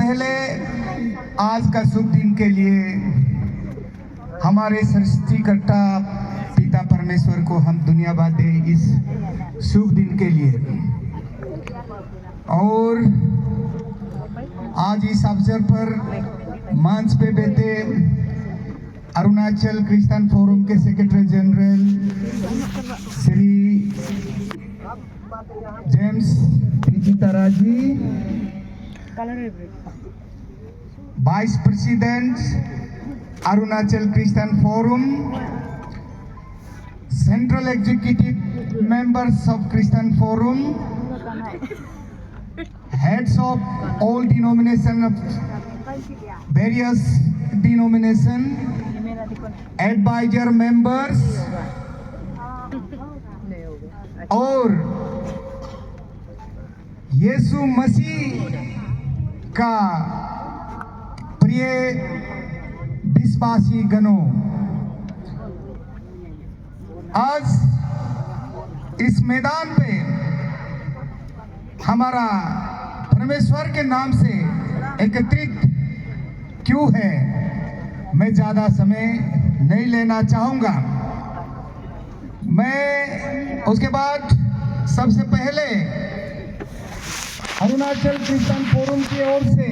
पहले आज का शुभ दिन के लिए हमारे सृष्टिकर्ता पिता परमेश्वर को हम धन्यवाद दें इस शुभ दिन के लिए। और आज इस अवसर पर मंच पे बैठे अरुणाचल क्रिश्चियन फोरम के secretary general Shri James Pichitara ji, vice president Arunachal Christian forum, central executive members of Christian forum, heads of all denomination of various denomination, advisor members और यीशु मसीह का प्रिय विश्वासी गणों, आज इस मैदान पे हमारा परमेश्वर के नाम से एकत्रित क्यों है, मैं ज़्यादा समय नहीं लेना चाहूँगा। मैं उसके बाद सबसे पहले अरुणाचल क्रिश्चियन फोरम की ओर से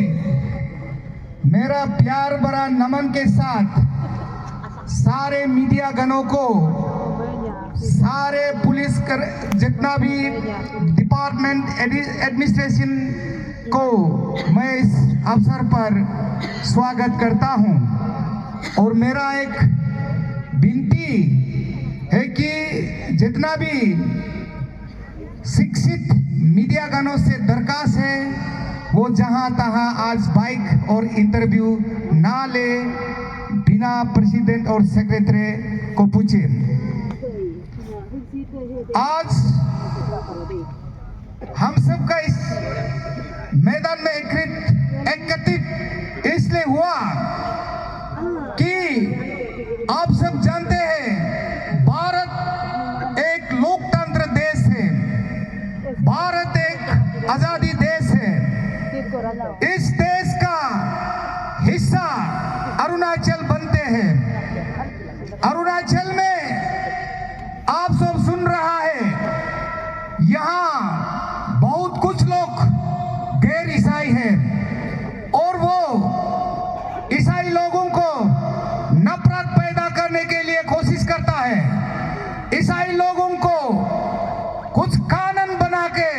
मेरा प्यार भरा नमन के साथ सारे मीडिया गणों को, सारे पुलिस जितना भी डिपार्टमेंट एडमिनिस्ट्रेशन को मैं इस अवसर पर स्वागत करता हूं। और मेरा एक विनती है कि जितना भी शिक्षित मीडिया गणों से दरखास्त है वो जहां तहां आज बाइक और इंटरव्यू ना ले, बिना प्रेसिडेंट और सेक्रेटरी को पूछे। आज हम सबका इस मैदान में एकत्रित इसलिए हुआ कि आप सब जानते हैं भारत एक लोकतंत्र देश है, भारत एक आजादी देश है। इस देश का हिस्सा अरुणाचल बनते हैं। अरुणाचल में आप सब सुन रहा है, यहाँ बहुत कुछ लोग गैर ईसाई हैं और वो ईसाई लोगों को नफरत पैदा करने के लिए कोशिश करता है। ईसाई लोगों को कुछ कानून बना के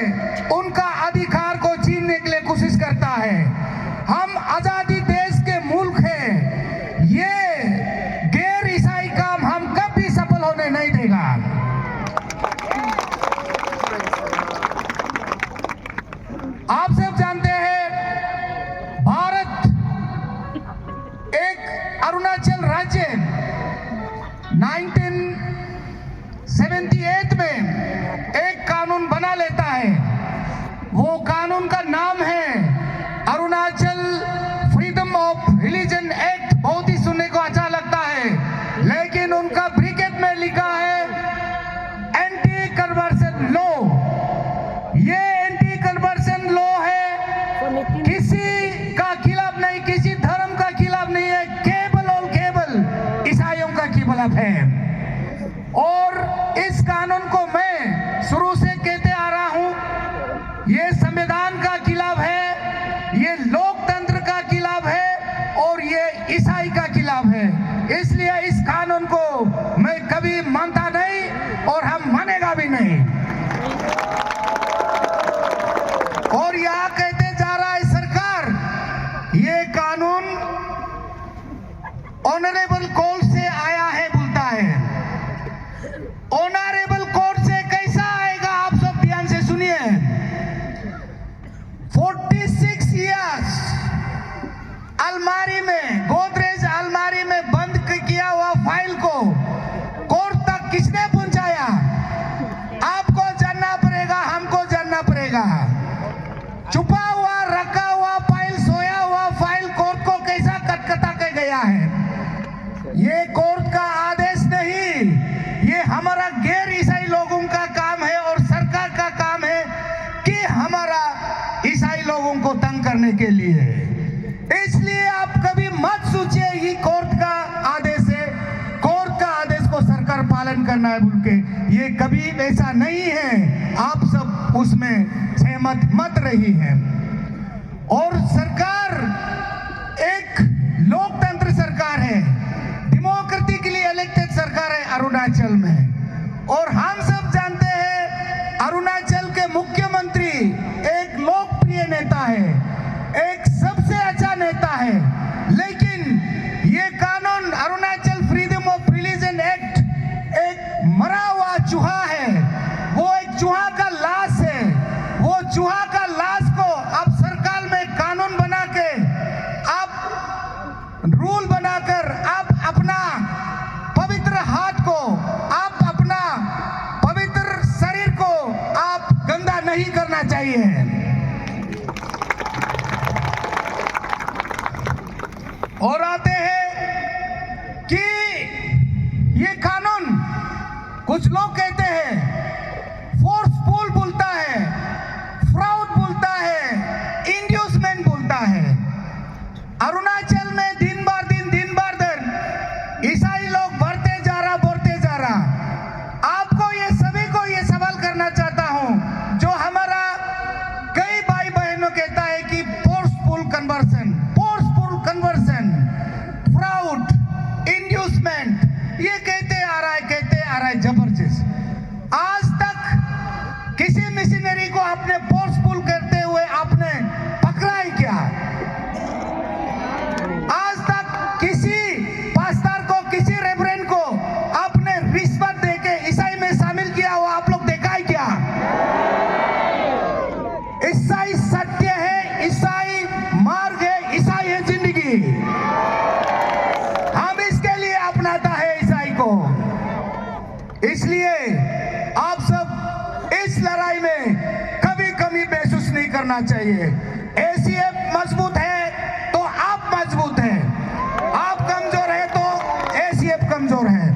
उनका अधिकार को छीनने के लिए कोशिश करता है। हम आजादी देश के मुल्क हैं, ये गैर ईसाई काम हम कभी सफल होने नहीं देगा। आप सब जानते हैं भारत एक अरुणाचल राज्य 1978 में एक कानून बना लेता है। वो कानून का नाम है Arunachal freedom of religion act. बहुत ही सुनने को अच्छा लगता है, लेकिन उनका ब्रैकेट में लिखा है एंटी कन्वर्सन लॉ। ये एंटी कन्वर्सन लॉ है, किसी का खिलाफ नहीं, किसी धर्म का खिलाफ नहीं है, केवल और केवल ईसाइयों का खिलाफ है। और इस कानून को मैं शुरू से कहते आ रहा हूं, ये संविधान का खिलाफ है, ये लोकतंत्र का खिलाफ है और ये ईसाई का खिलाफ है। इसलिए इस कानून को मैं कभी मानता नहीं और हम मानेगा भी नहीं। और यहाँ कहते जा रहा है सरकार, ये कानून ऑनरेबल कोर्ट से आया है बोलता है। ऑनरेबल कोर्ट से कैसा आएगा, आप सब ध्यान से सुनिए। 46 इयर्स अलमारी में, गोदरेज अलमारी में बंद किया हुआ फाइल को कोर्ट तक किसने पहुंचाया? आपको जानना पड़ेगा, हमको जानना पड़ेगा। छुपा हुआ, रखा हुआ फाइल, सोया हुआ फाइल कोर्ट को कैसा कटकटा के गया है? ये कोर्ट का आदेश नहीं, ये हमारा गैर ईसाई लोगों का काम है और सरकार का काम है कि हमारा ईसाई लोगों को तंग करने के लिए करना है बोल के, ये कभी ऐसा नहीं है। आप सब उसमें सहमत मत रही हैं। और सरकार एक लोकतंत्र सरकार है, डेमोक्रेटिकली इलेक्टेड सरकार है अरुणाचल में। और हम सब जानते हैं अरुणाचल के मुख्यमंत्री एक लोकप्रिय नेता है, एक सबसे अच्छा नेता है। लेकिन ये कानून Arunachal freedom of religion act एक मरा हुआ चूहा है, वो एक चूहा का लाश है। वो चूहा का लाश को आप सरकार में कानून बना के, आप रूल बनाकर, आप अपना पवित्र हाथ को, आप अपना पवित्र शरीर को आप गंदा नहीं करना चाहिए। और आते हैं कि ये कानून, कुछ लोग कहते हैं फोर्सफुल बोलता है, फ्रॉड बोलता है, इंड्यूसमेंट बोलता है। अरुणाचल में दिन बार दिन ईसाई लोग बढ़ते जा रहा। आपको ये सभी को ये सवाल करना चाहता हूं, जो हमारा कई भाई बहनों कहता है कि फोर्सफुल कन्वर्सन, फ्रॉड, इंड्यूसमेंट, ये कहते आ रहा है जबरदस्त। आज तक किसी मिशनरी को आपने फोर्सफुल करते हुए आपने पकड़ा है क्या? आज तक किसी पास्टर को, किसी रेवरेंड को आपने रिश्वत देके ईसाई में शामिल किया हुआ आप लोग देखा है क्या? ईसाई सत्य है, ईसाई मार्ग है, ईसाई है जिंदगी। हम इसके लिए अपनाता है ईसाई को। इसलिए आप सब इस लड़ाई में कभी कमी महसूस नहीं करना चाहिए। एसीएफ मजबूत है तो आप मजबूत हैं, आप कमजोर है तो एसीएफ कमजोर है।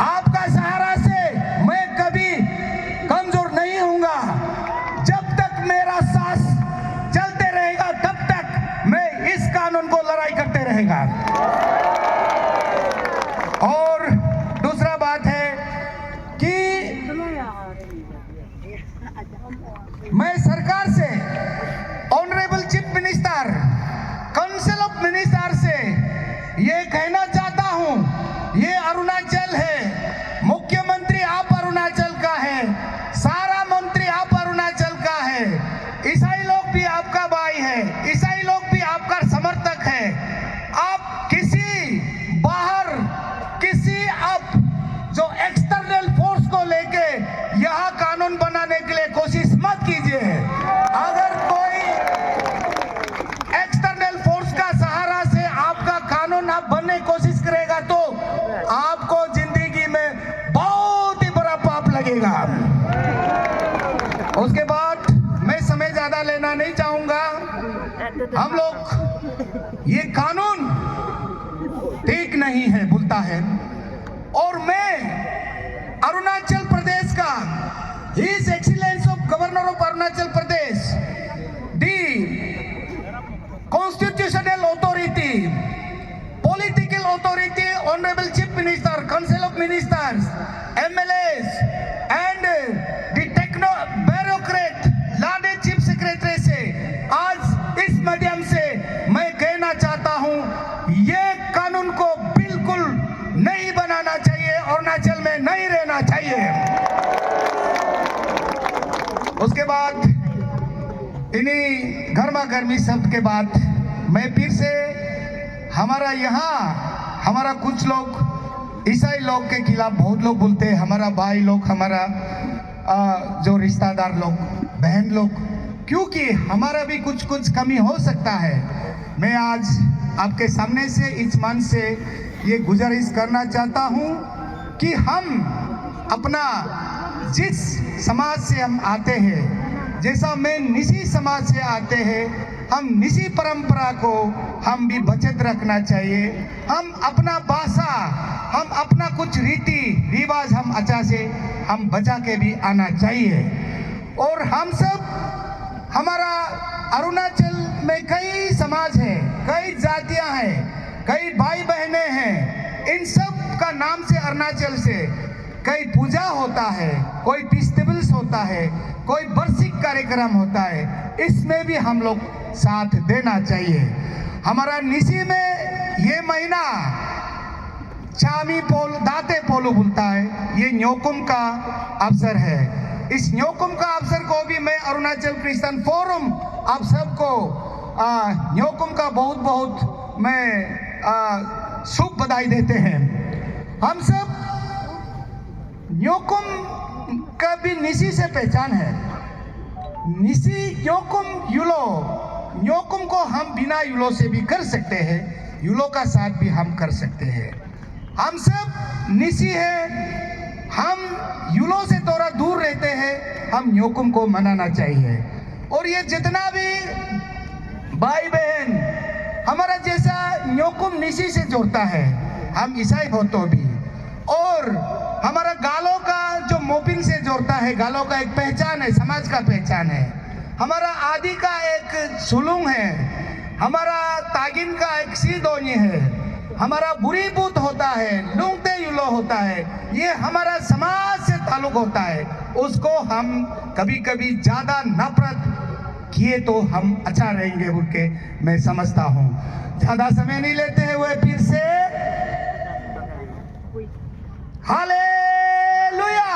आपका सहारा से मैं कभी कमजोर नहीं होऊंगा। जब तक मेरा सांस चलते रहेगा तब तक मैं इस कानून को लड़ाई करते रहेगा। और दूसरा बात है कि मैं सरकार से, honourable chief minister, council of minister से ये कहना चाहता हूं, ये अरुणाचल है, मुख्यमंत्री आप अरुणाचल का है, सारा मंत्री आप अरुणाचल का है, ईसाई लोग भी आपका भाई है, ईसाई लोग भी आपका समर्थक है। आप किसी बाहर, किसी आप जो एक्सटर्नल फोर्स को लेके यहां कानून बनाने के लिए कोशिश मत कीजिए। अगर कोई एक्सटर्नल फोर्स का सहारा से आपका कानून आप बनने की कोशिश करेगा तो आपको जिंदगी में बहुत ही बड़ा पाप लगेगा। उसके बाद मैं समय ज्यादा लेना नहीं चाहूंगा। हम लोग ये कानून ठीक नहीं है बोलता है, और मैं अरुणाचल प्रदेश का his excellency of governor of Arunachal Pradesh, the constitutional authority, political authority, honourable chief minister, council of ministers, MLAs and the techno bureaucrat, लाडे चीफ सेक्रेटरी से आज इस माध्यम से मैं कहना चाहता हूं, ये कानून को बिल्कुल नहीं बनाना चाहिए, अरुणाचल में नहीं रहना चाहिए। उसके बाद इन्हीं गर्मा गर्मी शब्द के बाद मैं फिर से हमारा कुछ लोग ईसाई लोग के खिलाफ बहुत लोग बोलते हैं, हमारा भाई लोग, हमारा जो रिश्तेदार लोग, बहन लोग, क्योंकि हमारा भी कुछ कमी हो सकता है। मैं आज आपके सामने से इस मंच से ये गुजारिश करना चाहता हूँ कि हम अपना, जिस समाज से हम आते हैं, जैसा मैं निसी समाज से आते हैं, हम निसी परंपरा को हम भी बचत रखना चाहिए। हम अपना भाषा, हम अपना कुछ रीति रिवाज हम अच्छा से हम बचा के भी आना चाहिए। और हम सब, हमारा अरुणाचल में कई समाज है, कई जातियां हैं, कई भाई बहनें हैं, इन सब का नाम से अरुणाचल से कई पूजा होता है, कोई फेस्टिवल्स होता है, कोई वार्षिक कार्यक्रम होता है, इसमें भी हम लोग साथ देना चाहिए। हमारा निसी में ये महीना चामी पोल दाते पोलो बोलता है, ये न्योकुम का अवसर है। इस न्योकुम का अवसर को भी मैं अरुणाचल क्रिश्चियन फोरम आप सबको न्योकुम का बहुत बहुत मैं शुभ बधाई देते हैं। हम सब न्योकुम का भी निसी से पहचान है। निसी न्योकुम युलो, न्योकुम को हम बिना युलो से भी कर सकते हैं, युलो का साथ भी हम कर सकते हैं। हम सब निसी है, हम युलो से थोड़ा दूर रहते हैं, हम न्योकुम को मनाना चाहिए। और ये जितना भी भाई बहन हमारा जैसा न्योकुम निसी से जोड़ता है, हम ईसाई हो तो भी, और हमारा गालो का जो मोपिन से जोड़ता है, गालो का एक पहचान है, समाज का पहचान है। हमारा आदि का एक सुलूंग है, हमारा तागिन का एक सीदोनी है, हमारा बुरी बूत होता है, लुंगते युलो होता है, ये हमारा समाज से ताल्लुक होता है। उसको हम कभी कभी ज्यादा नफरत किए तो हम अच्छा रहेंगे बोल के मैं समझता हूँ। ज्यादा समय नहीं लेते हुए फिर से हालेलुया,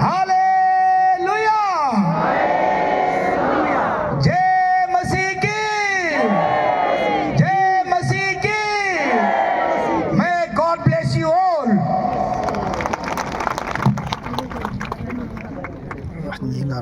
हालेलुया, जय मसीह की, जय मसीह की। May God bless you all. Hindi na